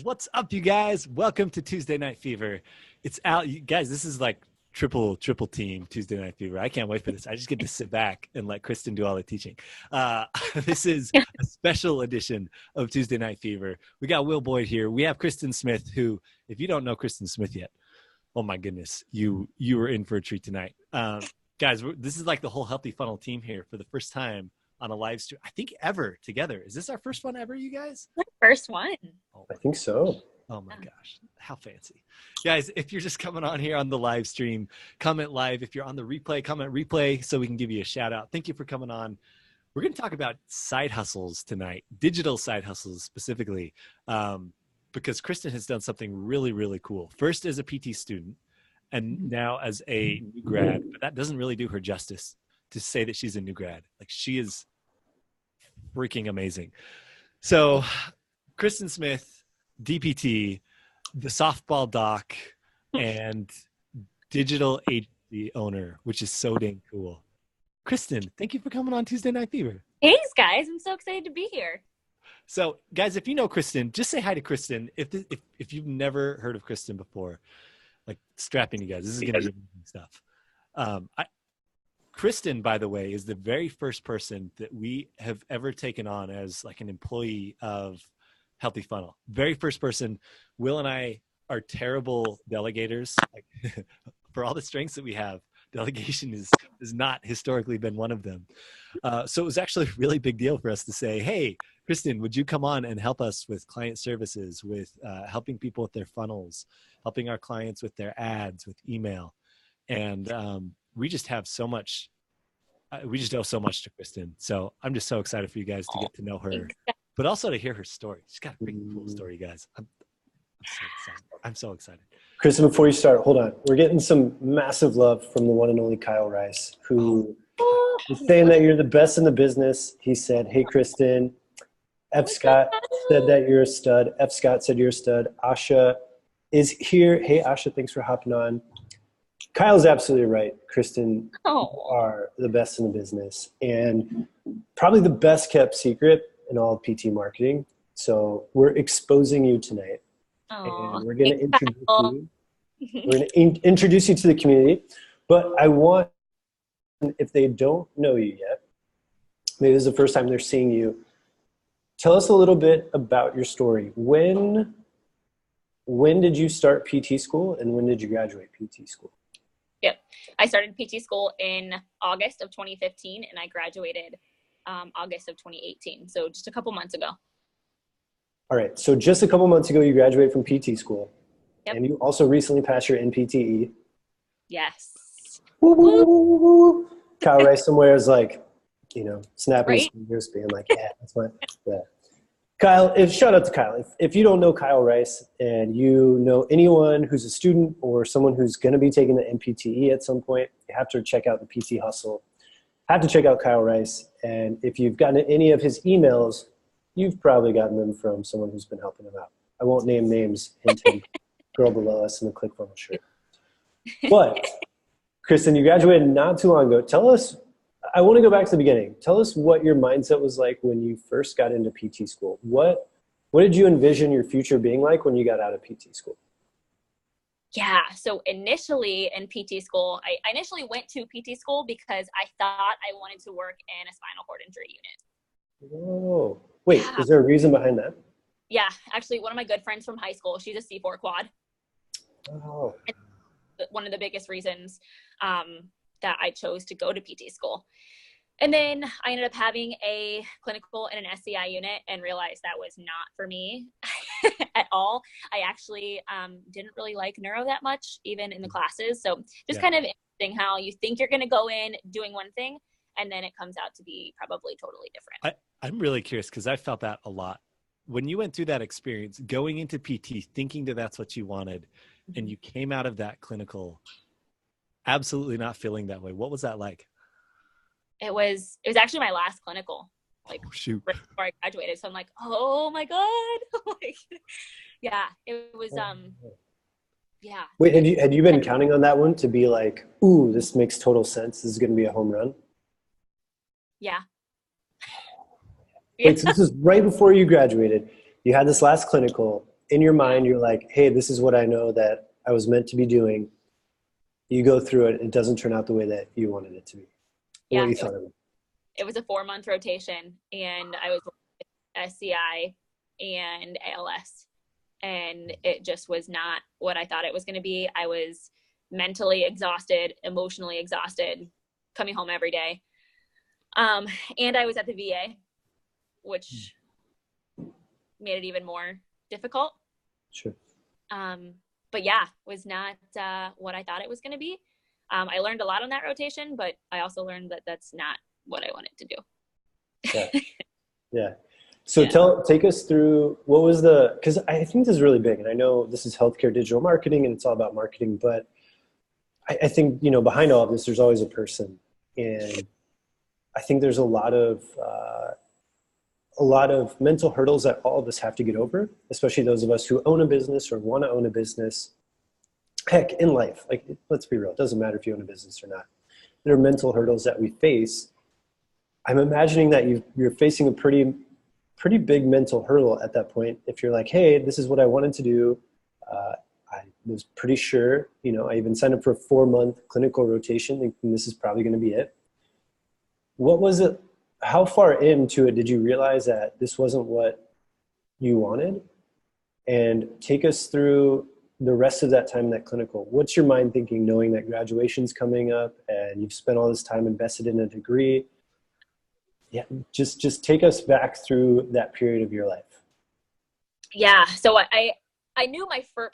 What's up, you guys? Welcome to Tuesday Night Fever. It's out, you guys. This is like triple team Tuesday Night Fever. I can't wait for this. I just get to sit back and let Kristen do all the teaching. Uh, this is a special edition of Tuesday Night Fever. We got Will Boyd here. We have Kristen Smith, who, if you don't know Kristen Smith yet, oh my goodness, you were in for a treat tonight, guys. This is like the whole Healthy Funnel team here for the first time on a live stream, I think, ever together. Is this our first one ever, you guys? First one. I think so. Oh my gosh, how fancy. Guys, if you're just coming on here on the live stream, comment live. If you're on the replay, comment replay so we can give you a shout out. Thank you for coming on. We're going to talk about side hustles tonight, digital side hustles specifically, because Kristen has done something really, really cool. First as a PT student and now as a new grad, but that doesn't really do her justice to say that she's a new grad. Like, she is freaking amazing. So Kristen Smith, DPT, the softball doc, and digital agency owner, which is so dang cool. Kristen, thank you for coming on Tuesday Night Fever. Thanks, guys. I'm so excited to be here. So, guys, if you know Kristen, just say hi to Kristen. If you've never heard of Kristen before, like, strap in, you guys. This is going to be amazing stuff. Kristen, by the way, is the very first person that we have ever taken on as like an employee of Healthy Funnel. Very first person. Will and I are terrible delegators. Like, for all the strengths that we have, delegation has not historically been one of them. So it was actually a really big deal for us to say, hey, Kristen, would you come on and help us with client services, with helping people with their funnels, helping our clients with their ads, with email. And we just have so much. We just owe so much to Kristen. So I'm just so excited for you guys to get to know her, but also to hear her story. She's got a pretty cool story, guys. I'm so excited. I'm so excited. Kristen, before you start, hold on. We're getting some massive love from the one and only Kyle Rice, who is saying that you're the best in the business. He said, hey, Kristen, F. Scott said that you're a stud. F. Scott said you're a stud. Asha is here. Hey, Asha, thanks for hopping on. Kyle's absolutely right. Kristen, you are the best in the business and probably the best kept secret in all of PT marketing. So we're exposing you tonight. And we're going to introduce you. We're going to introduce you to the community. But I want, if they don't know you yet, maybe this is the first time they're seeing you, tell us a little bit about your story. When did you start PT school and when did you graduate PT school? Yep. I started PT school in August of 2015 and I graduated August of 2018. So just a couple months ago. All right. So just a couple months ago, you graduated from PT school. Yep. And you also recently passed your NPTE. Yes. Woo, woo, woo, woo. Kyle Rice somewhere is like, snapping his fingers, being like, yeah, that's fine. Yeah. Kyle, shout out to Kyle. If you don't know Kyle Rice and you know anyone who's a student or someone who's going to be taking the NPTE at some point, you have to check out the PT Hustle. Have to check out Kyle Rice. And if you've gotten any of his emails, you've probably gotten them from someone who's been helping him out. I won't name names. Hint, hint. Girl below us in the ClickFunnels shirt. But, Kristen, you graduated not too long ago. Tell us, I want to go back to the beginning. Tell us what your mindset was like when you first got into PT school. What did you envision your future being like when you got out of PT school? Yeah. So initially in PT school, I initially went to PT school because I thought I wanted to work in a spinal cord injury unit. Whoa. Wait, is there a reason behind that? Yeah. Actually, one of my good friends from high school, she's a C4 quad. Oh. One of the biggest reasons that I chose to go to PT school. And then I ended up having a clinical in an SCI unit and realized that was not for me at all. I actually didn't really like neuro that much, even in the classes. So just kind of interesting how you think you're going to go in doing one thing, and then it comes out to be probably totally different. I'm really curious because I felt that a lot. When you went through that experience, going into PT, thinking that that's what you wanted, and you came out of that clinical absolutely not feeling that way. What was that like? It was actually my last clinical, like shoot, right before I graduated. So I'm like, oh my God. Like, yeah, it was, yeah. Wait, had you been counting on that one to be like, ooh, this makes total sense. This is going to be a home run? Yeah. Wait, so this is right before you graduated. You had this last clinical. in your mind, you're like, hey, this is what I know that I was meant to be doing. You go through it. It doesn't turn out the way that you wanted it to be. Yeah, what you thought of it. It was a 4-month rotation, and I was SCI and ALS, and it just was not what I thought it was going to be. I was mentally exhausted, emotionally exhausted, coming home every day. And I was at the VA, which made it even more difficult. Sure. But yeah, was not what I thought it was going to be. I learned a lot on that rotation, but I also learned that that's not what I wanted to do. Yeah. Yeah. So take us through what was because I think this is really big, and I know this is healthcare digital marketing and it's all about marketing, but I think, behind all of this, there's always a person. And I think there's a lot of mental hurdles that all of us have to get over, especially those of us who own a business or want to own a business. Heck, in life, like, let's be real, it doesn't matter if you own a business or not. There are mental hurdles that we face. I'm imagining that you're facing a pretty big mental hurdle at that point. If you're like, hey, this is what I wanted to do. I was pretty sure, I even signed up for a 4-month clinical rotation, thinking this is probably going to be it. What was it? How far into it did you realize that this wasn't what you wanted? And take us through the rest of that time in that clinical. What's your mind thinking, knowing that graduation's coming up and you've spent all this time invested in a degree? Yeah, just take us back through that period of your life. Yeah, so I knew it was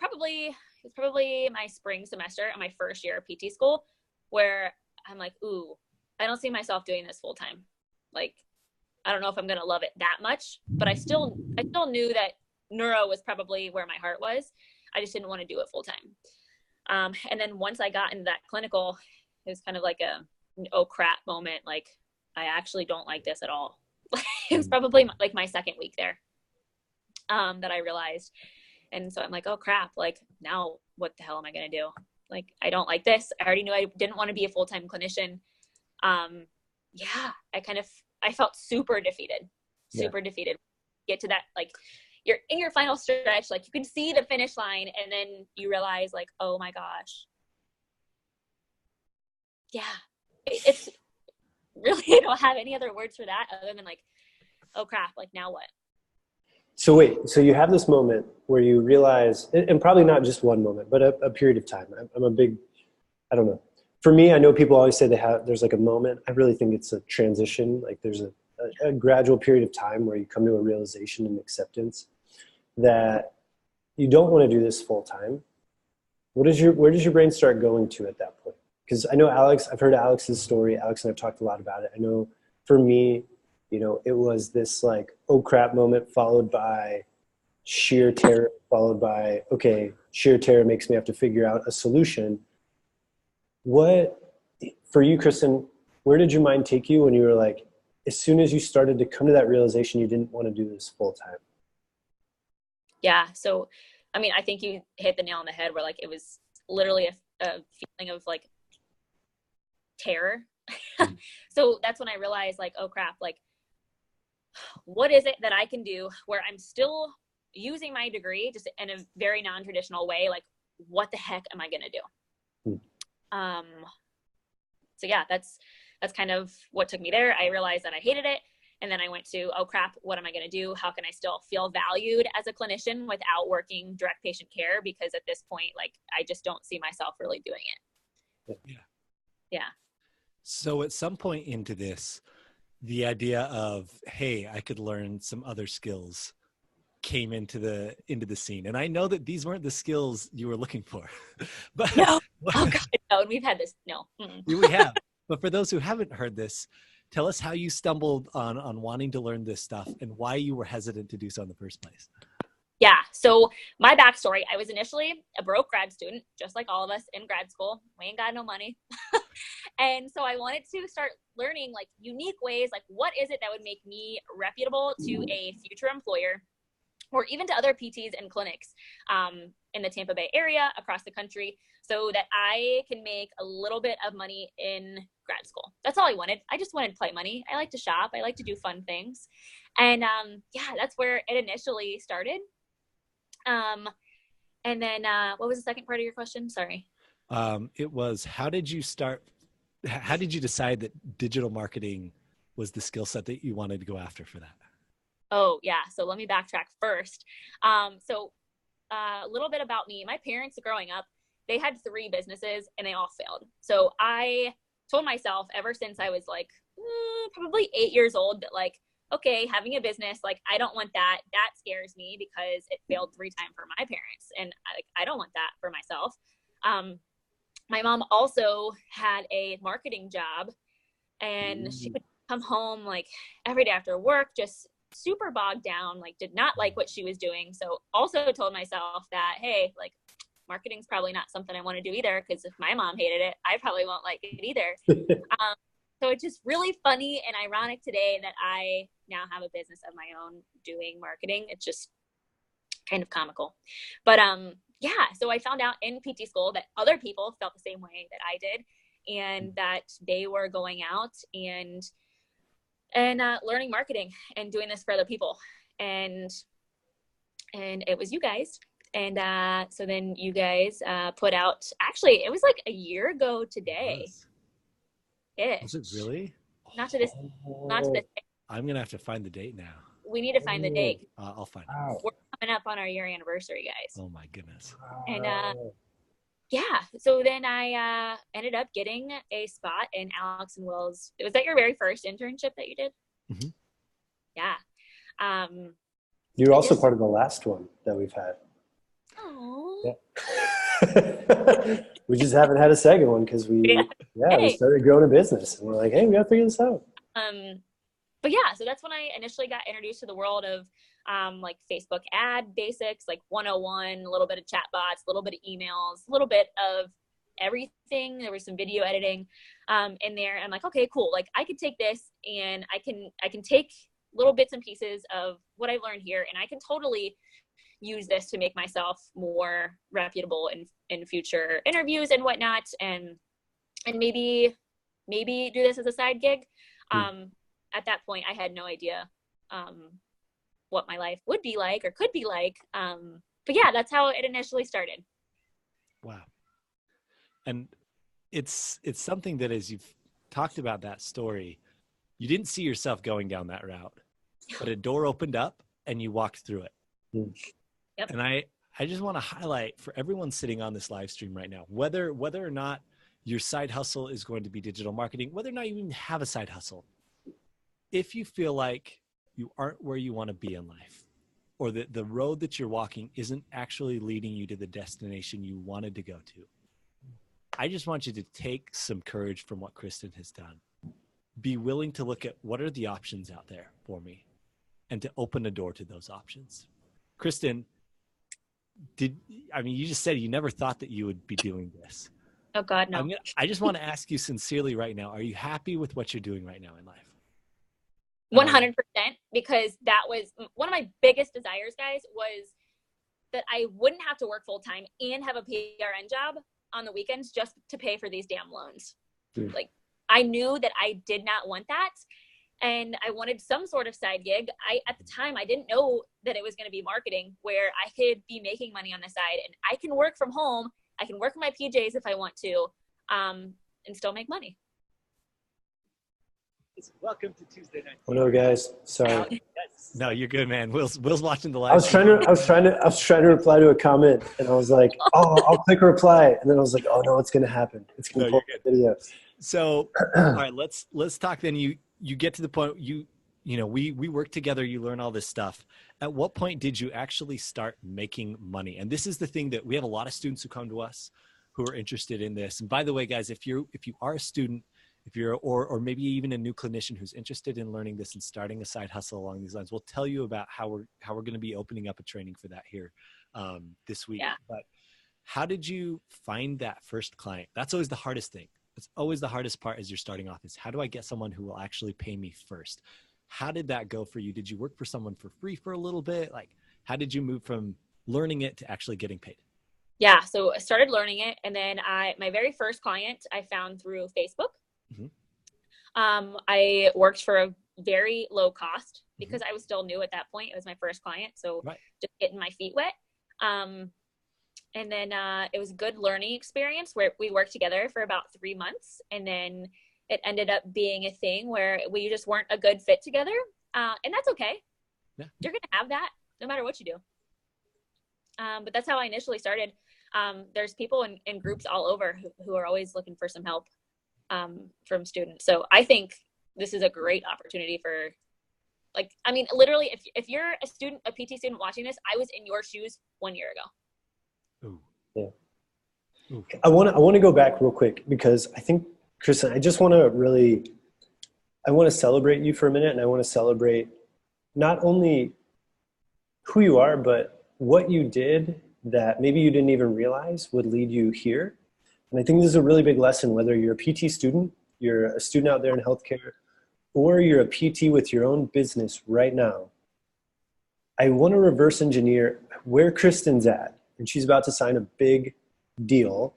probably my spring semester at my first year of PT school, where I'm like, ooh, I don't see myself doing this full time. Like, I don't know if I'm gonna love it that much, but I still knew that neuro was probably where my heart was. I just didn't want to do it full time. And then once I got into that clinical, it was kind of like a oh crap moment. Like, I actually don't like this at all. It was probably like my second week there that I realized. And so I'm like, oh crap, like now what the hell am I going to do? Like, I don't like this. I already knew I didn't want to be a full-time clinician. I felt super defeated. Get to that, like, you're in your final stretch, like you can see the finish line, and then you realize like, oh my gosh. Yeah. It's really, I don't have any other words for that other than like, oh crap, like now what? So wait, so you have this moment where you realize, and probably not just one moment, but a period of time. I'm a big, I don't know. For me, I know people always say there's like a moment. I really think it's a transition. Like there's a gradual period of time where you come to a realization and acceptance that you don't want to do this full time. Where does your brain start going to at that point? Because I know I've heard Alex's story. Alex and I've talked a lot about it. I know for me, it was this like, oh crap moment followed by sheer terror, followed by, okay, sheer terror makes me have to figure out a solution. What, for you, Kristen, where did your mind take you when you were like, as soon as you started to come to that realization, you didn't want to do this full time? Yeah. So, I mean, I think you hit the nail on the head where like, it was literally a feeling of like terror. So that's when I realized like, oh crap, like, what is it that I can do where I'm still using my degree just in a very non-traditional way? Like, what the heck am I going to do? So yeah, that's kind of what took me there. I realized that I hated it. And then I went to, oh crap, what am I going to do? How can I still feel valued as a clinician without working direct patient care? Because at this point, like, I just don't see myself really doing it. Yeah. So at some point into this, the idea of, hey, I could learn some other skills came into the scene. And I know that these weren't the skills you were looking for. But no. Oh God, no. And we've had this. No. We have. But for those who haven't heard this, tell us how you stumbled on wanting to learn this stuff and why you were hesitant to do so in the first place. Yeah. So my backstory, I was initially a broke grad student, just like all of us in grad school. We ain't got no money. And so I wanted to start learning like unique ways, like what is it that would make me reputable to a future employer or even to other PTs and clinics in the Tampa Bay area, across the country, so that I can make a little bit of money in grad school. That's all I wanted. I just wanted play money. I like to shop. I like to do fun things. And yeah, that's where it initially started. And then what was the second part of your question? Sorry. It was, how did you decide that digital marketing was the skill set that you wanted to go after for that? Oh, yeah. So let me backtrack first. So a little bit about me. My parents growing up, they had 3 businesses and they all failed. So I told myself ever since I was like probably 8 years old that like, okay, having a business, like I don't want that. That scares me because it failed 3 times for my parents. And I don't want that for myself. My mom also had a marketing job and she would come home like every day after work, just super bogged down, like did not like what she was doing. So also told myself that, hey, like marketing's probably not something I want to do either, because if my mom hated it, I probably won't like it either. So it's just really funny and ironic today that I now have a business of my own doing marketing. It's just kind of comical. But yeah, so I found out in PT school that other people felt the same way that I did, and that they were going out and learning marketing and doing this for other people. And it was you guys. And so then you guys put out, actually, it was like a year ago today. Was it really? Not to this day. I'm going to have to find the date now. We need to find the date. I'll find it. We're coming up on our year anniversary, guys. Oh my goodness. And yeah, so then I ended up getting a spot in Alex and Will's. Was that your very first internship that you did? Mm-hmm. Yeah. You're also part of the last one that we've had. Oh. Yeah. We just haven't had a second one because we started growing a business and we're like, hey, we gotta figure this out. But yeah, so that's when I initially got introduced to the world of like Facebook ad basics, like 101, a little bit of chatbots, a little bit of emails, a little bit of everything. There was some video editing in there. I'm like, okay, cool. Like I could take this and I can take little bits and pieces of what I've learned here, and I can totally use this to make myself more reputable in future interviews and whatnot, and maybe do this as a side gig. At that point, I had no idea what my life would be like or could be like. But yeah, that's how it initially started. Wow. And it's something that, as you've talked about that story, you didn't see yourself going down that route, but a door opened up and you walked through it. Yep. And I just want to highlight for everyone sitting on this live stream right now, whether or not your side hustle is going to be digital marketing, whether or not you even have a side hustle, if you feel like you aren't where you want to be in life, or that the road that you're walking isn't actually leading you to the destination you wanted to go to, I just want you to take some courage from what Kristen has done. Be willing to look at what are the options out there for me and to open a door to those options. Kristen, you just said you never thought that you would be doing this. Oh God, no. I just want to ask you sincerely right now, are you happy with what you're doing right now in life? 100%, because that was one of my biggest desires, guys, was that I wouldn't have to work full time and have a PRN job on the weekends just to pay for these damn loans. Like I knew that I did not want that. And I wanted some sort of side gig. At the time, I didn't know that it was going to be marketing, where I could be making money on the side, and I can work from home. I can work in my PJs if I want to, and still make money. Welcome to Tuesday night. Oh no, guys, sorry. No, you're good, man. Will's watching the live. I was trying to reply to a comment, and I was like, oh, I'll click reply, and then I was like, oh no, it's gonna happen. It's gonna pull the video. So, all right, let's talk then. You get to the point, we work together, you learn all this stuff. At what point did you actually start making money? And this is the thing that we have a lot of students who come to us who are interested in this. And by the way, guys, if you are a student, if you're, or maybe even a new clinician who's interested in learning this and starting a side hustle along these lines, we'll tell you about how we're going to be opening up a training for that here this week. Yeah. But how did you find that first client? That's always the hardest thing. It's always the hardest part as you're starting off, is how do I get someone who will actually pay me first? How did that go for you? Did you work for someone for free for a little bit? Like, how did you move from learning it to actually getting paid? Yeah. So I started learning it. And then my very first client I found through Facebook. Mm-hmm. I worked for a very low cost because I was still new at that point. It was my first client. So just getting my feet wet. And then it was a good learning experience where we worked together for about 3 months. And then it ended up being a thing where we just weren't a good fit together. And that's okay. Yeah. You're going to have that no matter what you do. But that's how I initially started. There's people in groups all over who are always looking for some help from students. So I think this is a great opportunity for, like, I mean, literally, if you're a student, a PT student watching this, I was in your shoes 1 year ago. Ooh. Yeah. Ooh. I want to go back real quick because I think, Kristen, I just want to celebrate you for a minute, and I want to celebrate not only who you are, but what you did that maybe you didn't even realize would lead you here. And I think this is a really big lesson, whether you're a PT student, you're a student out there in healthcare, or you're a PT with your own business right now. I want to reverse engineer where Kristen's at. And she's about to sign a big deal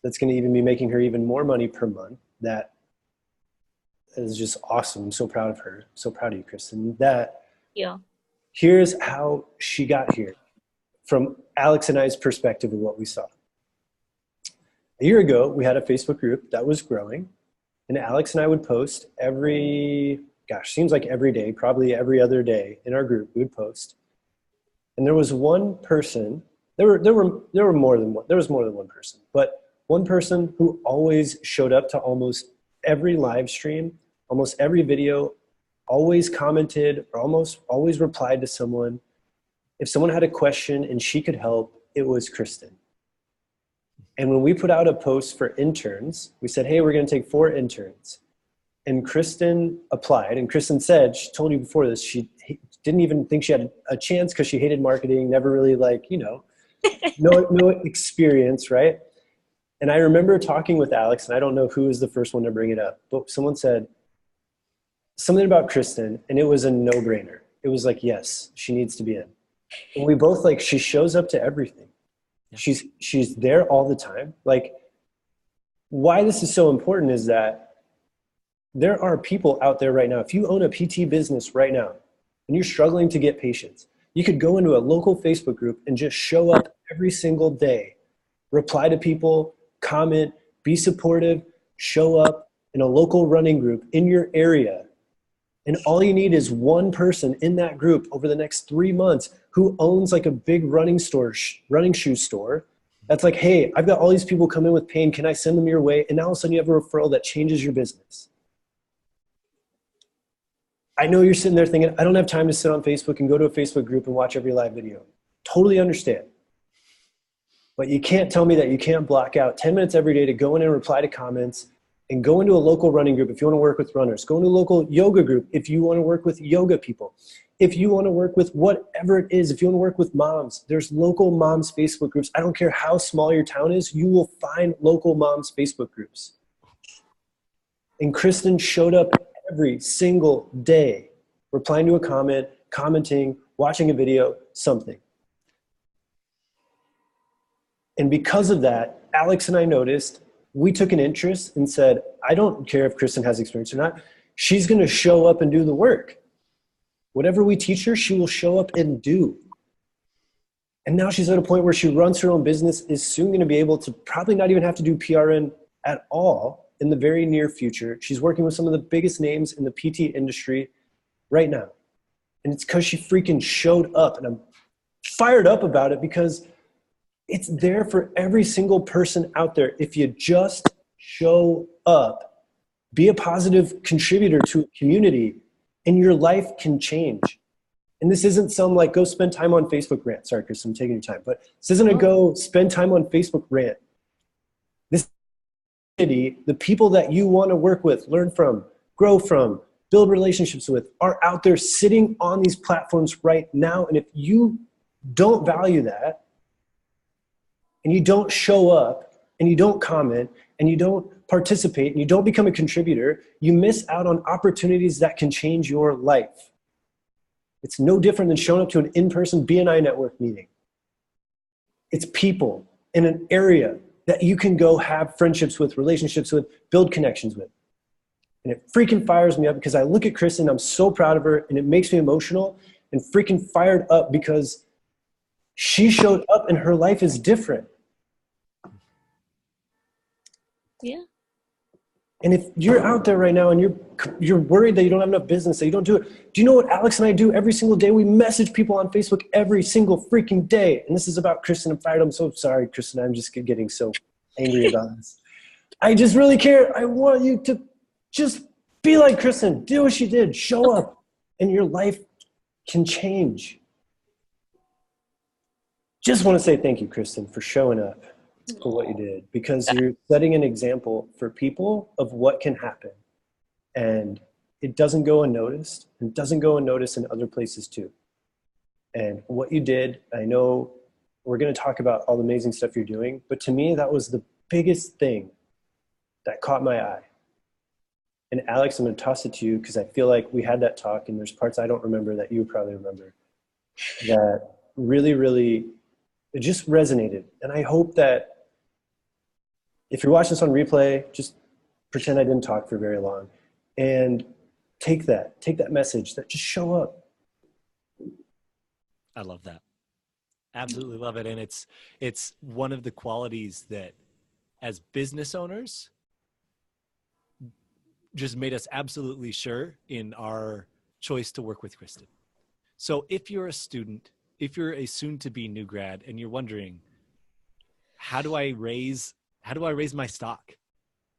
that's going to even be making her even more money per month. That is just awesome. I'm so proud of her. So proud of you, Kristen. Here's how she got here from Alex and I's perspective of what we saw. A year ago, we had a Facebook group that was growing, and Alex and I would post seems like every day, probably every other day in our group, we would post. And there was one person. There was more than one person, but one person who always showed up to almost every live stream, almost every video, always commented or almost always replied to someone. If someone had a question and she could help, it was Kristen. And when we put out a post for interns, we said, hey, we're going to take 4 interns. And Kristen applied, and Kristen said, she told you before this, she didn't even think she had a chance because she hated marketing, never really no experience, right? And I remember talking with Alex, and I don't know who was the first one to bring it up, but someone said something about Kristen, and it was a no-brainer. It was like, yes, she needs to be in. And we both, she shows up to everything. Yeah. She's there all the time. Why this is so important is that there are people out there right now. If you own a PT business right now, and you're struggling to get patients, you could go into a local Facebook group and just show up every single day, reply to people, comment, be supportive, show up in a local running group in your area. And all you need is one person in that group over the next 3 months who owns a big running shoe store. That's like, hey, I've got all these people come in with pain. Can I send them your way? And now all of a sudden you have a referral that changes your business. I know you're sitting there thinking, I don't have time to sit on Facebook and go to a Facebook group and watch every live video. Totally understand. But you can't tell me that you can't block out 10 minutes every day to go in and reply to comments, and go into a local running group if you want to work with runners. Go into a local yoga group if you want to work with yoga people. If you want to work with whatever it is, if you want to work with moms, there's local moms Facebook groups. I don't care how small your town is, you will find local moms Facebook groups. And Kristen showed up every single day, replying to a comment, commenting, watching a video, something. And because of that, Alex and I noticed, we took an interest and said, I don't care if Kristen has experience or not. She's going to show up and do the work. Whatever we teach her, she will show up and do. And now she's at a point where she runs her own business, is soon going to be able to probably not even have to do PRN at all in the very near future. She's working with some of the biggest names in the PT industry right now. And it's because she freaking showed up. And I'm fired up about it because it's there for every single person out there. If you just show up, be a positive contributor to a community, and your life can change. And this isn't some go spend time on Facebook rant. Sorry, Chris, I'm taking your time. But this isn't a go spend time on Facebook rant. This community, the people that you want to work with, learn from, grow from, build relationships with, are out there sitting on these platforms right now. And if you don't value that, and you don't show up, and you don't comment, and you don't participate, and you don't become a contributor, you miss out on opportunities that can change your life. It's no different than showing up to an in-person BNI network meeting. It's people in an area that you can go have friendships with, relationships with, build connections with. And it freaking fires me up because I look at Kristen, I'm so proud of her, and it makes me emotional and freaking fired up because She showed up and her life is different. Yeah. And if you're out there right now and you're worried that you don't have enough business, that you don't do it, do you know what Alex and I do every single day? We message people on Facebook every single freaking day. And this is about Kristen. I'm fired. I'm so sorry, Kristen. I'm just getting so angry about this. I just really care. I want you to just be like Kristen. Do what she did. Show up. And your life can change. Just want to say thank you, Kristen, for showing up. For what you did, because you're setting an example for people of what can happen, and it doesn't go unnoticed, and doesn't go unnoticed in other places too. And what you did, I know we're going to talk about all the amazing stuff you're doing, but to me that was the biggest thing that caught my eye. And Alex, I'm going to toss it to you because I feel like we had that talk, and there's parts I don't remember that you probably remember that really it just resonated. And I hope that if you're watching this on replay, just pretend I didn't talk for very long and take that message, that just show up. I love that. Absolutely love it. And it's one of the qualities that as business owners just made us absolutely sure in our choice to work with Kristen. So if you're a student, if you're a soon to be new grad and you're wondering, how do I raise my stock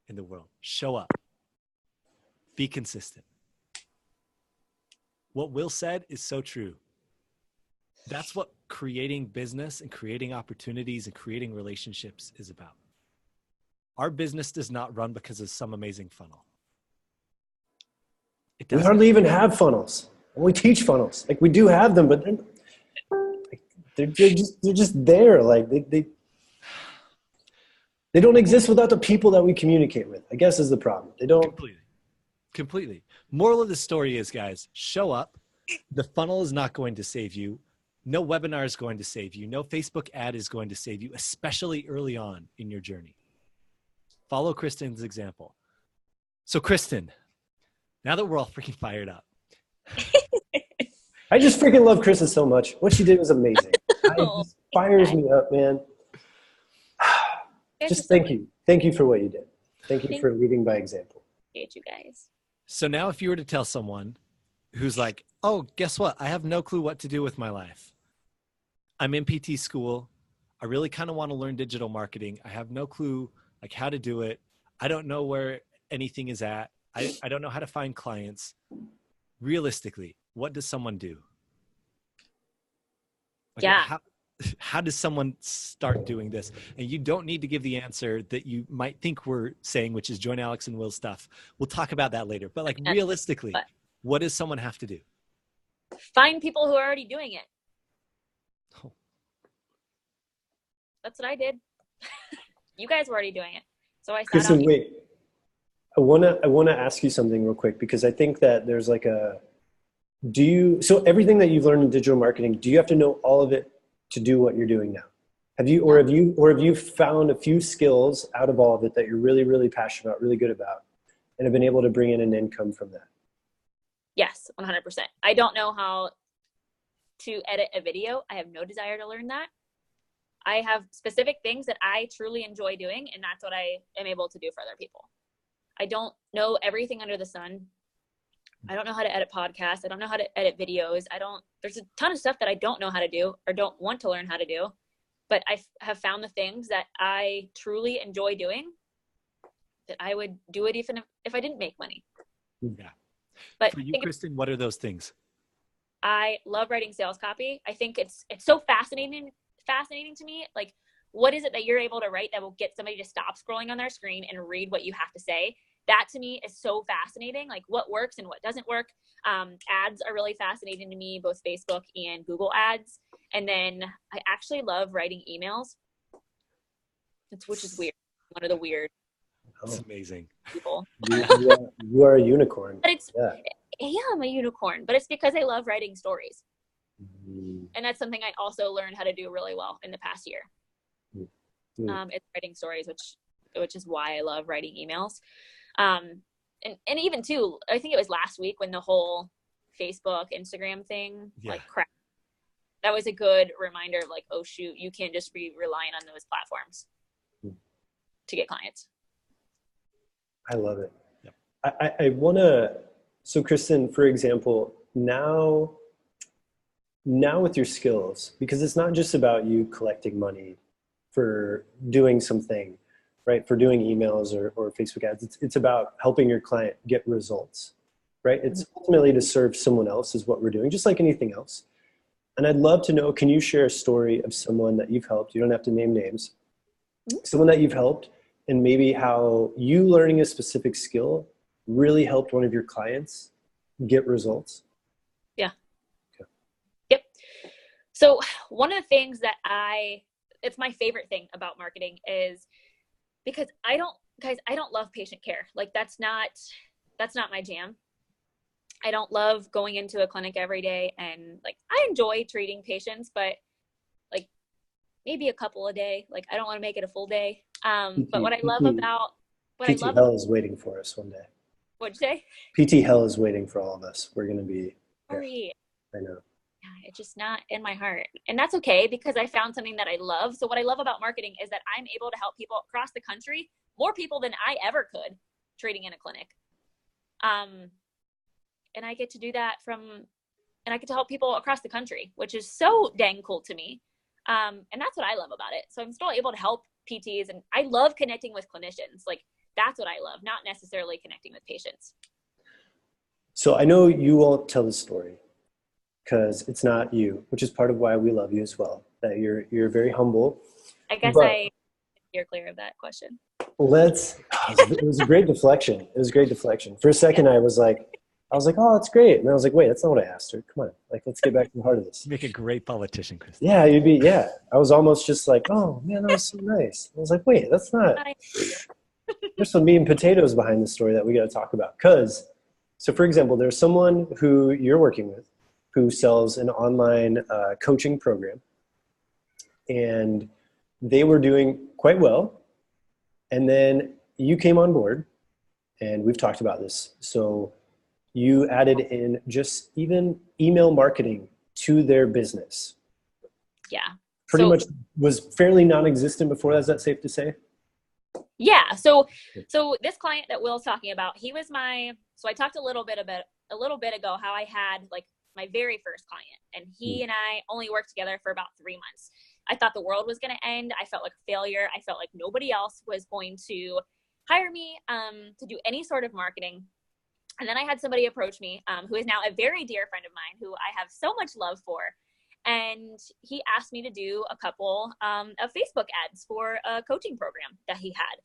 in the world? Show up. Be consistent. What Will said is so true. That's what creating business and creating opportunities and creating relationships is about. Our business does not run because of some amazing funnel. We hardly even have funnels. We teach funnels. Like, we do have them, but they're just there. Like, they don't exist without the people that we communicate with, I guess, is the problem. They don't. Completely. Moral of the story is, guys, show up. The funnel is not going to save you. No webinar is going to save you. No Facebook ad is going to save you, especially early on in your journey. Follow Kristen's example. So, Kristen, now that we're all freaking fired up. I just freaking love Kristen so much. What she did was amazing. It just fires me up, man. Just thank you. Thank you for what you did. Thank you for leading by example. Appreciate you guys. So now if you were to tell someone who's like, oh, guess what? I have no clue what to do with my life. I'm in PT school. I really kind of want to learn digital marketing. I have no clue like how to do it. I don't know where anything is at. I don't know how to find clients. Realistically, what does someone do? Like, yeah. How does someone start doing this? And you don't need to give the answer that you might think we're saying, which is join Alex and Will's stuff. We'll talk about that later. But like, realistically, what does someone have to do? Find people who are already doing it. Oh. That's what I did. You guys were already doing it. So I Kristen, wait. I wanna ask you something real quick, because I think that there's like so everything that you've learned in digital marketing, do you have to know all of it to do what you're doing now? Have you found a few skills out of all of it that you're really, really passionate about, really good about, and have been able to bring in an income from that? Yes, 100%. I don't know how to edit a video. I have no desire to learn that. I have specific things that I truly enjoy doing, and that's what I am able to do for other people. I don't know everything under the sun. I don't know how to edit podcasts. I don't know how to edit videos. There's a ton of stuff that I don't know how to do or don't want to learn how to do, but I have found the things that I truly enjoy doing that I would do it even if I didn't make money. Yeah. But for you, Kristen, what are those things? I love writing sales copy. I think it's so fascinating to me. Like, what is it that you're able to write that will get somebody to stop scrolling on their screen and read what you have to say? That to me is so fascinating, like what works and what doesn't work. Ads are really fascinating to me, both Facebook and Google ads. And then I actually love writing emails, which is weird. One of the weird. That's amazing. People. You are a unicorn. But I'm a unicorn, but it's because I love writing stories. And that's something I also learned how to do really well in the past year. It's writing stories, which is why I love writing emails. And even too, I think it was last week when the whole Facebook, Instagram thing like crashed. that was a good reminder of like, oh shoot, you can't just be relying on those platforms to get clients. I love it. Yep. I want to, so Kristen, for example, now with your skills, because it's not just about you collecting money for doing something, right? For doing emails or Facebook ads, it's about helping your client get results, right? It's ultimately to serve someone else is what we're doing, just like anything else. And I'd love to know, can you share a story of someone that you've helped? You don't have to name names. Someone that you've helped, and maybe how you learning a specific skill really helped one of your clients get results. Yeah. Okay. Yep. So one of the things that it's my favorite thing about marketing is because I don't love patient care. Like that's not my jam. I don't love going into a clinic every day, and like I enjoy treating patients, but like maybe a couple a day. Like I don't want to make it a full day. But what I love about PT Hell is waiting for us one day. What'd you say? PT Hell is waiting for all of us. We're going to be. Sorry. I know. Yeah, it's just not in my heart. And that's okay because I found something that I love. So what I love about marketing is that I'm able to help people across the country, more people than I ever could, treating in a clinic. And I get to do that and I get to help people across the country, which is so dang cool to me. And that's what I love about it. So I'm still able to help PTs, and I love connecting with clinicians. Like that's what I love, not necessarily connecting with patients. So I know you won't tell the story because it's not you, which is part of why we love you as well, that you're very humble. I guess you're clear of that question. It was a great deflection. It was a great deflection. For a second, I was like, oh, that's great. And I was like, wait, that's not what I asked her. Come on. Like, let's get back to the heart of this. You make a great politician, Kristen. Yeah, I was almost just like, oh man, that was so nice. I was like, wait, that's not, there's some meat and potatoes behind the story that we got to talk about. So for example, there's someone who you're working with who sells an online coaching program, and they were doing quite well. And then you came on board, and we've talked about this. So you added in just even email marketing to their business. Yeah. Pretty much was fairly non-existent before. Is that safe to say? Yeah. So this client that Will's talking about, so I talked a little bit ago how I had like my very first client, and he and I only worked together for about 3 months. I thought the world was going to end. I felt like a failure. I felt like nobody else was going to hire me to do any sort of marketing. And then I had somebody approach me who is now a very dear friend of mine who I have so much love for. And he asked me to do a couple of Facebook ads for a coaching program that he had.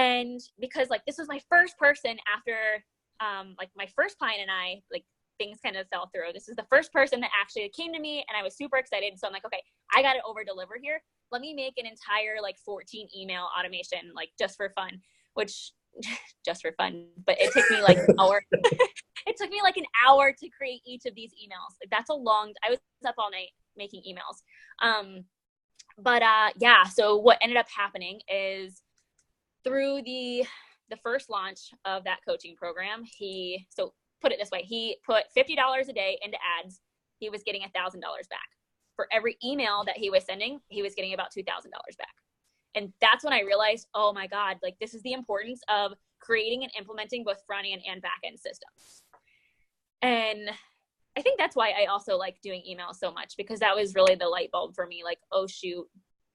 And because like this was my first person after like my first client and I, like things kind of fell through. This is the first person that actually came to me, and I was super excited. So I'm like, okay, I got to over deliver here. Let me make an entire like 14 email automation, like just for fun, but it took me like an hour. It took me like an hour to create each of these emails. Like that's I was up all night making emails. Yeah, so what ended up happening is through the first launch of that coaching program, so put it this way, he put $50 a day into ads. He was getting $1,000 back. For every email that he was sending, he was getting about $2,000 back. And that's when I realized, oh my God, like this is the importance of creating and implementing both front end and back end systems. And I think that's why I also like doing email so much, because that was really the light bulb for me. Like, oh shoot,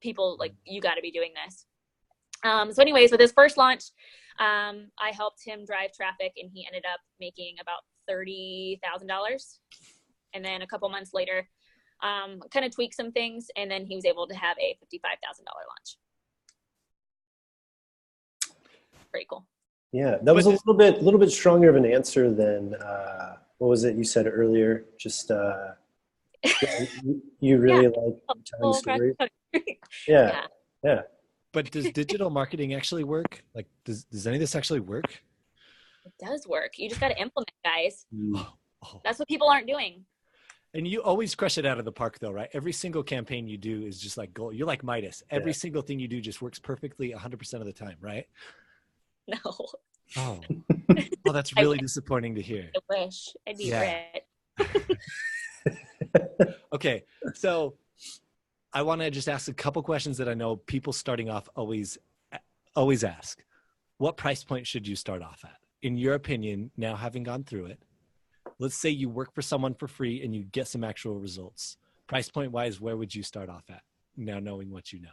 people, like, you got to be doing this. So anyways, with his first launch, I helped him drive traffic, and he ended up making about $30,000. And then a couple months later, kind of tweaked some things, and then he was able to have a $55,000 launch. Pretty cool. Yeah, that was a little bit stronger of an answer than what was it you said earlier? Just you really like telling stories. Yeah. But does digital marketing actually work? Like, does any of this actually work? It does work. You just got to implement, guys. Oh. That's what people aren't doing. And you always crush it out of the park, though, right? Every single campaign you do is just like gold. You're like Midas. Every single thing you do just works perfectly 100% of the time, right? No. Oh, that's really disappointing to hear. I wish. I'd be rich. Okay, so I want to just ask a couple questions that I know people starting off always ask. What price point should you start off at? In your opinion, now having gone through it, let's say you work for someone for free and you get some actual results. Price point wise, where would you start off at now knowing what you know?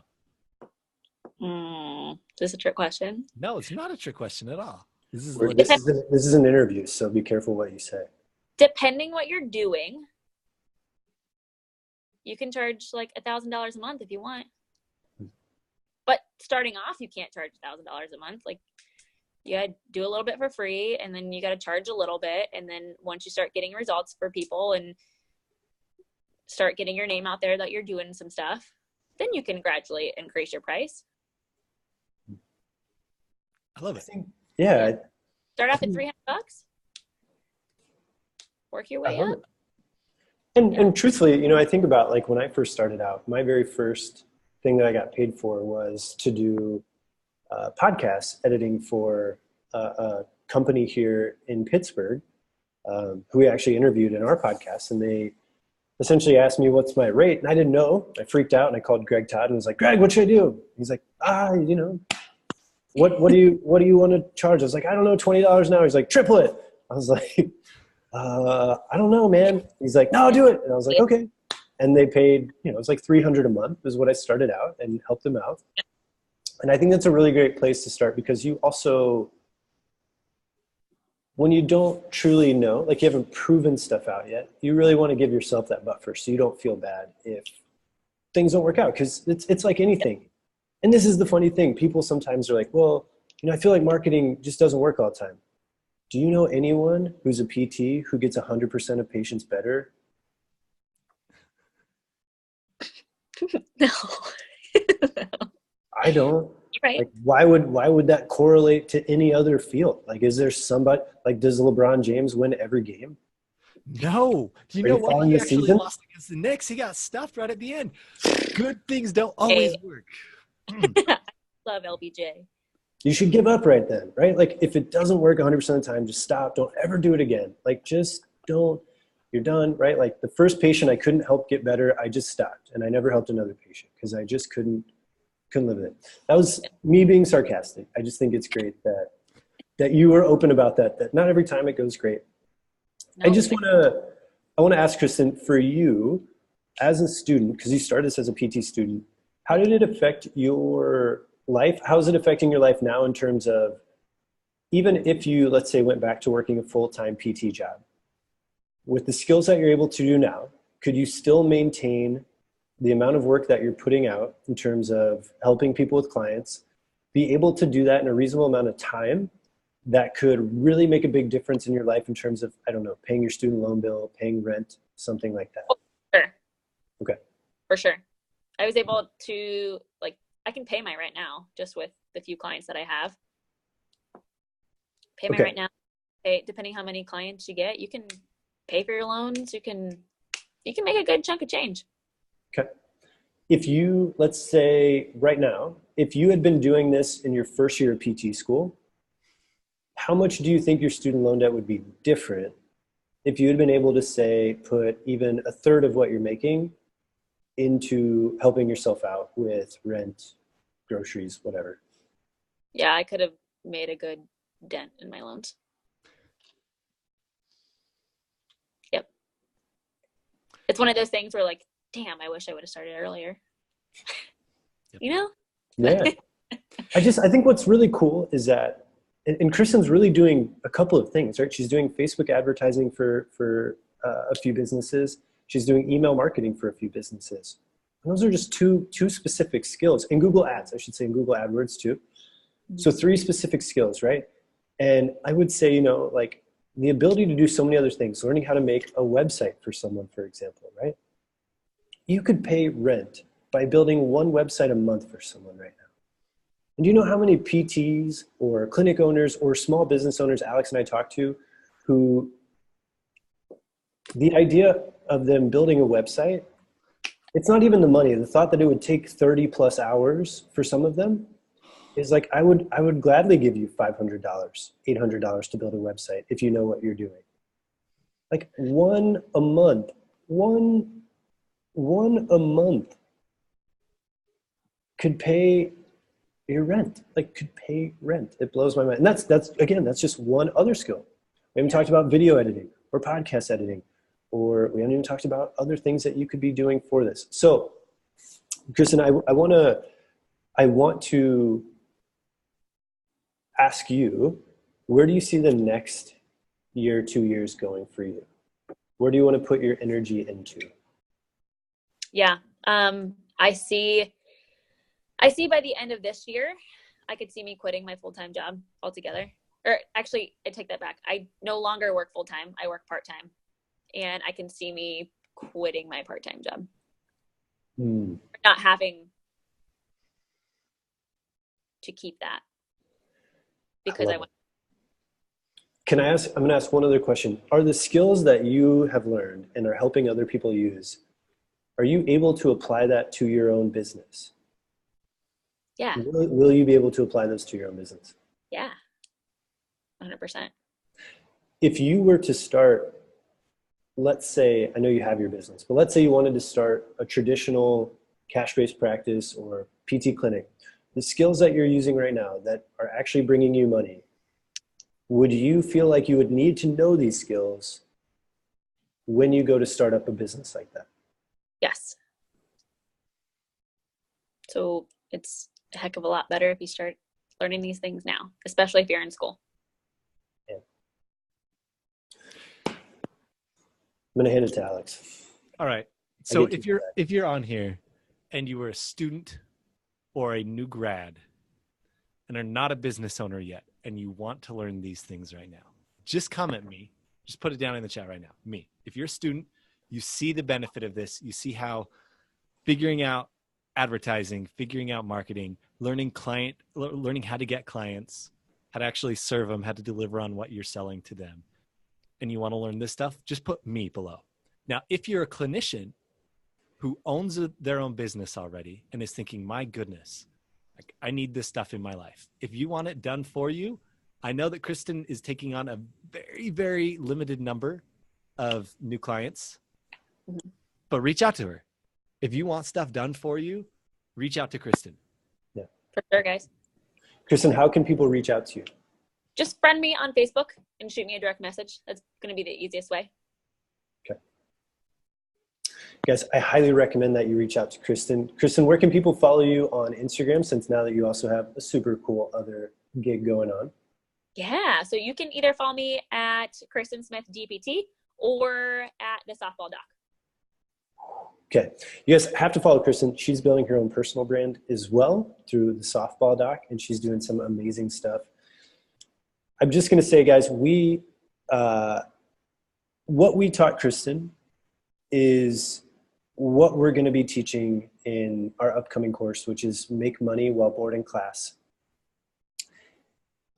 Is this a trick question? No, it's not a trick question at all. This is an interview, so be careful what you say. Depending what you're doing, you can charge like $1,000 a month if you want. But starting off, you can't charge $1,000 a month. Like, you gotta do a little bit for free, and then you gotta charge a little bit, and then once you start getting results for people and start getting your name out there that you're doing some stuff, then you can gradually increase your price. I love it. Yeah. Start off at $300. Work your way up. And truthfully, you know, I think about like when I first started out, my very first thing that I got paid for was to do podcast editing for a company here in Pittsburgh, who we actually interviewed in our podcast, and they essentially asked me what's my rate, and I didn't know. I freaked out and I called Greg Todd and was like, Greg, what should I do? He's like, you know, what do you want to charge? I was like, I don't know, $20 an hour. He's like, triple it. I was like, I don't know, man. He's like, no, do it. And I was like, okay. And they paid, you know, it was like $300 a month is what I started out and helped them out. And I think that's a really great place to start, because you also, when you don't truly know, like you haven't proven stuff out yet, you really want to give yourself that buffer so you don't feel bad if things don't work out, because it's like anything. And this is the funny thing. People sometimes are like, well, you know, I feel like marketing just doesn't work all the time. Do you know anyone who's a PT who gets 100% of patients better? No. I don't. Right. Like, why would that correlate to any other field? Like, is there somebody, like, does LeBron James win every game? No. Do you know what? He actually lost against the Knicks. He got stuffed right at the end. Good things don't always work. Love LBJ. You should give up right then, right? Like, if it doesn't work 100% of the time, just stop. Don't ever do it again. Like, just don't. You're done, right? Like, the first patient I couldn't help get better, I just stopped. And I never helped another patient because I just couldn't live with it. That was me being sarcastic. I just think it's great that you were open about that not every time it goes great. No, I want to ask Kristen, for you as a student, because you started this as a PT student, how did it affect your life? How is it affecting your life now in terms of, even if you, let's say, went back to working a full-time PT job, with the skills that you're able to do now, could you still maintain the amount of work that you're putting out in terms of helping people with clients, be able to do that in a reasonable amount of time that could really make a big difference in your life in terms of, I don't know, paying your student loan bill, paying rent, something like that? Sure. Okay. For sure. I was able to, like, I can pay my rent now just with the few clients that I have. Pay my rent now. Pay, depending how many clients you get, you can pay for your loans. You can make a good chunk of change. Okay. If you, let's say right now, if you had been doing this in your first year of PT school, how much do you think your student loan debt would be different if you had been able to, say, put even a third of what you're making into helping yourself out with rent, groceries, whatever? Yeah, I could have made a good dent in my loans. Yep. It's one of those things where, like, damn, I wish I would have started earlier. Yep. You know? Yeah. I think what's really cool is that, and Kristen's really doing a couple of things, right? She's doing Facebook advertising for a few businesses. She's doing email marketing for a few businesses. And those are just two specific skills. And Google Ads, I should say, and Google AdWords too. Mm-hmm. So 3 specific skills, right? And I would say, you know, like the ability to do so many other things, learning how to make a website for someone, for example, right? You could pay rent by building 1 website a month for someone right now. And do you know how many PTs or clinic owners or small business owners Alex and I talked to who the idea of them building a website, it's not even the money. The thought that it would take 30 plus hours for some of them is like, I would gladly give you $500, $800 to build a website if you know what you're doing. Like 1 a month one a month could pay your rent, like could pay rent. It blows my mind. And that's just one other skill. We haven't talked about video editing or podcast editing, or we haven't even talked about other things that you could be doing for this. So, Kristen, I want to ask you, where do you see the next year, 2 years going for you? Where do you want to put your energy into? Yeah. I see by the end of this year, I could see me quitting my full-time job altogether. Or actually, I take that back. I no longer work full-time. I work part-time. And I can see me quitting my part-time job. Not having to keep that because I want. Can I ask, I'm going to ask one other question. Are the skills that you have learned and are helping other people use, are you able to apply that to your own business? Yeah. Will you be able to apply those to your own business? Yeah. 100%. If you were to start, let's say, I know you have your business, but let's say you wanted to start a traditional cash-based practice or PT clinic, the skills that you're using right now that are actually bringing you money, would you feel like you would need to know these skills when you go to start up a business like that? Yes. So it's a heck of a lot better if you start learning these things now, especially if you're in school. Yeah. I'm going to hand it to Alex. All right. So if you're on here and you were a student or a new grad and are not a business owner yet and you want to learn these things right now, just comment me. Just put it down in the chat right now. Me. If you're a student, you see the benefit of this. You see how figuring out advertising, figuring out marketing, learning how to get clients, how to actually serve them, how to deliver on what you're selling to them, and you want to learn this stuff, just put me below. Now, if you're a clinician who owns their own business already and is thinking, my goodness, I need this stuff in my life. If you want it done for you, I know that Kristen is taking on a very, very limited number of new clients, but reach out to her. If you want stuff done for you, reach out to Kristen. Yeah. For sure, guys. Kristen, how can people reach out to you? Just friend me on Facebook and shoot me a direct message. That's going to be the easiest way. Okay. Guys, I highly recommend that you reach out to Kristen. Kristen, where can people follow you on Instagram, since now that you also have a super cool other gig going on? Yeah, so you can either follow me at Kristen Smith DPT or at the Softball Doc. Okay, you guys have to follow Kristen. She's building her own personal brand as well through the Softball Doc, and she's doing some amazing stuff. I'm just going to say, guys, what we taught Kristen is what we're going to be teaching in our upcoming course, which is Make Money While Bored in Class.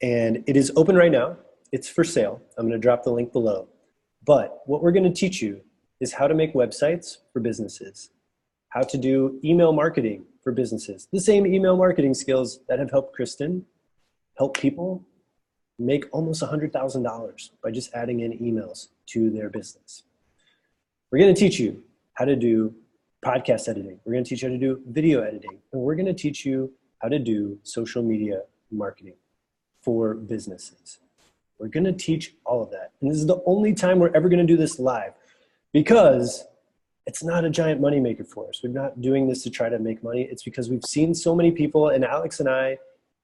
And it is open right now. It's for sale. I'm going to drop the link below. But what we're going to teach you is how to make websites for businesses, how to do email marketing for businesses, the same email marketing skills that have helped Kristen help people make almost $100,000 by just adding in emails to their business. We're going to teach you how to do podcast editing. We're going to teach you how to do video editing. And we're going to teach you how to do social media marketing for businesses. We're going to teach all of that. And this is the only time we're ever going to do this live, because it's not a giant moneymaker for us. We're not doing this to try to make money. It's because we've seen so many people, and Alex and I,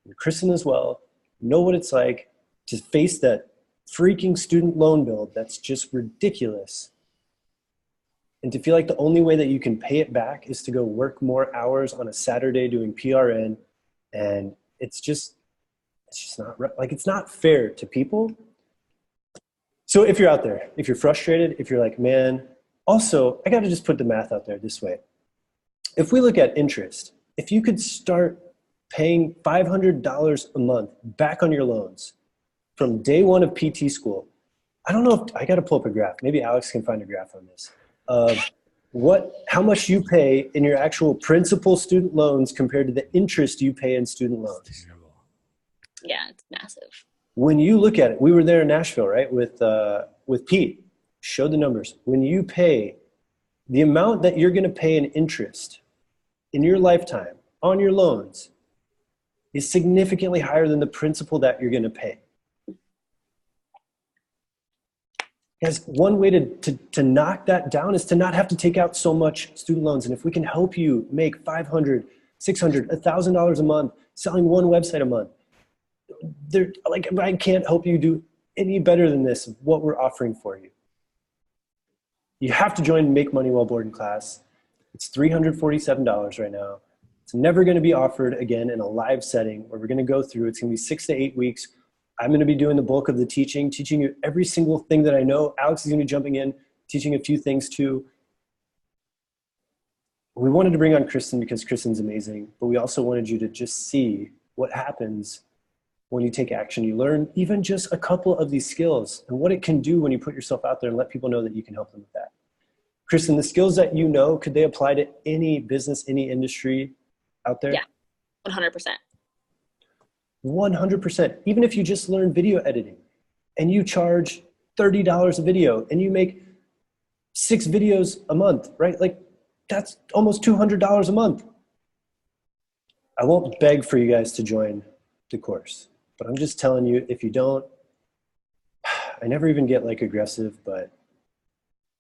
and Kristen as well, know what it's like to face that freaking student loan bill that's just ridiculous. And to feel like the only way that you can pay it back is to go work more hours on a Saturday doing PRN. And it's just not right. Like, it's not fair to people. So if you're out there, if you're frustrated, if you're like, man, also, I got to just put the math out there this way. If we look at interest, if you could start paying $500 a month back on your loans from day one of PT school, I don't know if I got to pull up a graph. Maybe Alex can find a graph on this of how much you pay in your actual principal student loans compared to the interest you pay in student loans. Yeah, it's massive. When you look at it, we were there in Nashville, right? With Pete, showed the numbers. When you pay the amount that you're going to pay in interest in your lifetime on your loans is significantly higher than the principal that you're going to pay. Guys, one way to knock that down is to not have to take out so much student loans. And if we can help you make $500, $600, $1,000 a month selling one website a month, like, I can't help you do any better than this, what we're offering for you. You have to join Make Money While Boarding class. It's $347 right now. It's never going to be offered again in a live setting where we're going to go through. It's going to be 6 to 8 weeks. I'm going to be doing the bulk of the teaching you every single thing that I know. Alex is going to be jumping in, teaching a few things too. We wanted to bring on Kristen because Kristen's amazing, but we also wanted you to just see what happens when you take action. You learn even just a couple of these skills and what it can do when you put yourself out there and let people know that you can help them with that. Kristen, the skills that you know, could they apply to any business, any industry out there? Yeah, 100%. 100%. Even if you just learn video editing and you charge $30 a video and you make 6 videos a month, right? Like, that's almost $200 a month. I won't beg for you guys to join the course, but I'm just telling you, if you don't, I never even get like aggressive, but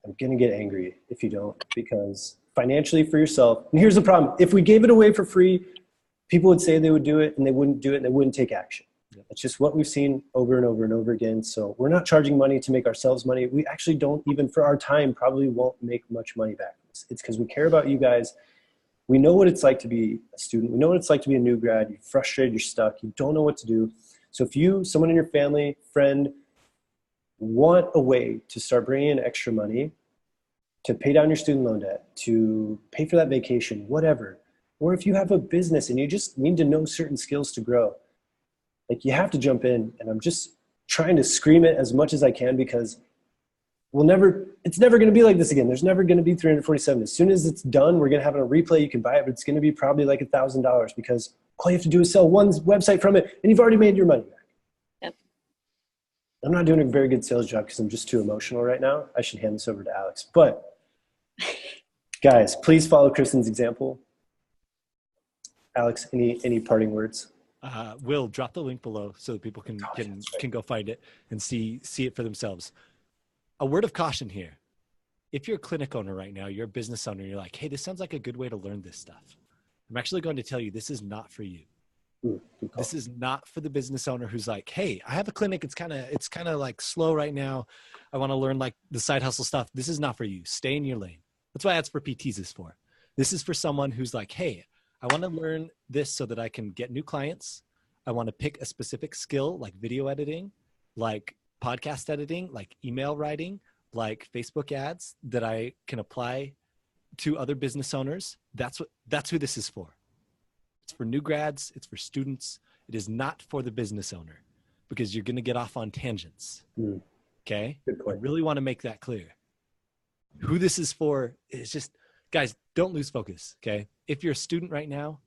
I'm going to get angry if you don't, because financially for yourself, and here's the problem. If we gave it away for free, people would say they would do it and they wouldn't do it and they wouldn't take action. It's just what we've seen over and over and over again. So we're not charging money to make ourselves money. We actually don't, even for our time, probably won't make much money back. It's because we care about you guys. We know what it's like to be a student. We know what it's like to be a new grad. You're frustrated, you're stuck, you don't know what to do. So if you, someone in your family, friend, want a way to start bringing in extra money to pay down your student loan debt, to pay for that vacation, whatever, or if you have a business and you just need to know certain skills to grow, like, you have to jump in. And I'm just trying to scream it as much as I can, because it's never going to be like this again. There's never going to be 347. As soon as it's done, we're going to have it on replay. You can buy it, but it's going to be probably like $1,000, because all you have to do is sell one website from it and you've already made your money back. Yep. I'm not doing a very good sales job because I'm just too emotional right now. I should hand this over to Alex. But guys, please follow Kristen's example. Alex, any parting words? Will drop the link below so that people can go find it and see it for themselves. A word of caution here. If you're a clinic owner right now, you're a business owner, you're like, hey, this sounds like a good way to learn this stuff. I'm actually going to tell you, this is not for you. This is not for the business owner who's like, hey, I have a clinic. It's kind of like slow right now. I want to learn like the side hustle stuff. This is not for you. Stay in your lane. That's why that's for PTs is for. This is for someone who's like, hey, I want to learn this so that I can get new clients. I want to pick a specific skill like video editing, like podcast editing, like email writing, like Facebook ads that I can apply to other business owners. That's who this is for. It's for new grads. It's for students. It is not for the business owner, because you're going to get off on tangents. Okay. Good point. I really want to make that clear. Who this is for is just, guys, don't lose focus. Okay. If you're a student right now,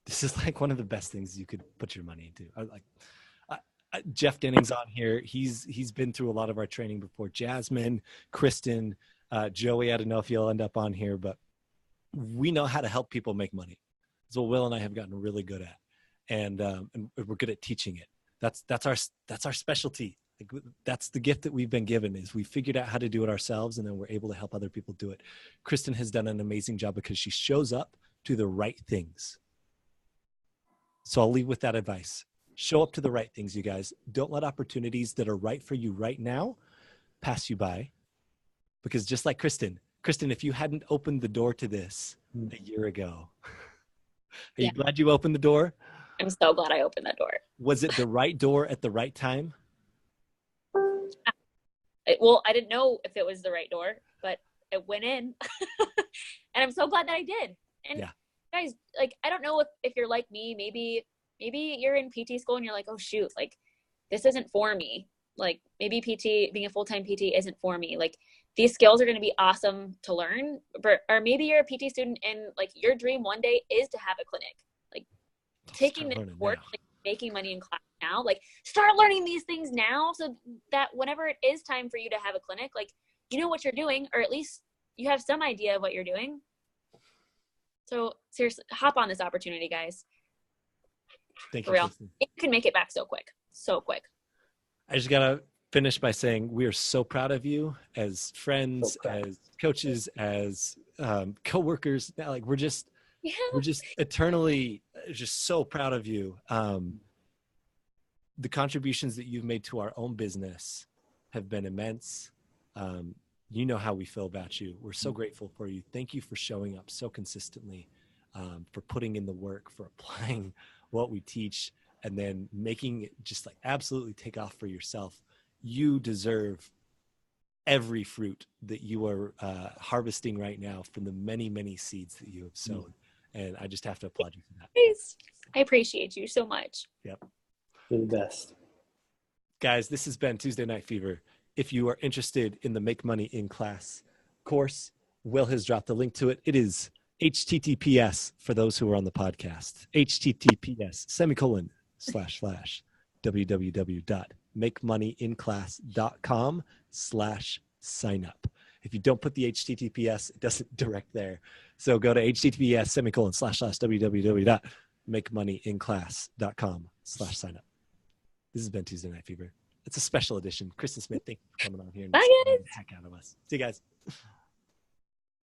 this is like one of the best things you could put your money into. Jeff Denning's on here. He's been through a lot of our training before. Jasmine, Kristen, Joey, I don't know if you'll end up on here, but we know how to help people make money. That's what Will and I have gotten really good at. And we're good at teaching it. That's our specialty. Like, that's the gift that we've been given, is we figured out how to do it ourselves, and then we're able to help other people do it. Kristen has done an amazing job because she shows up to the right things. So I'll leave with that advice. Show up to the right things, you guys. Don't let opportunities that are right for you right now pass you by. Because just like Kristen, if you hadn't opened the door to this a year ago, are you glad you opened the door? I'm so glad I opened that door. Was it the right door at the right time? Well, I didn't know if it was the right door, but it went in. And I'm so glad that I did. And guys, like, I don't know if you're like me, maybe you're in PT school and you're like, oh shoot, like, this isn't for me. Like, maybe PT, being a full-time PT isn't for me. Like, these skills are going to be awesome to learn, or maybe you're a PT student and like your dream one day is to have a clinic. Like, taking the work, like, making money in class now, like, start learning these things now so that whenever it is time for you to have a clinic, like, you know what you're doing, or at least you have some idea of what you're doing. So seriously, hop on this opportunity, guys. Thank For you, real. Kristen. You can make it back so quick. So quick. I just got to finish by saying we are so proud of you as friends, as coaches, as coworkers. Like we're just eternally just so proud of you. The contributions that you've made to our own business have been immense. You know how we feel about you. We're so grateful for you. Thank you for showing up so consistently, for putting in the work, for applying what we teach, and then making it just like absolutely take off for yourself. You deserve every fruit that you are harvesting right now from the many, many seeds that you have sown. And I just have to applaud you for that. Please. I appreciate you so much. Yep. You're the best. Guys, this has been Tuesday Night Fever. If you are interested in the Make Money in Class course, Will has dropped the link to it. It is HTTPS for those who are on the podcast. https://www.makemoneyInclass.com/sign-up. If you don't put the HTTPS, it doesn't direct there. So go to https://www.makemoneyInclass.com/sign-up. This has been Tuesday Night Fever. It's a special edition. Kristen Smith, thank you for coming on here and Bye, guys. the heck out of us. See you guys.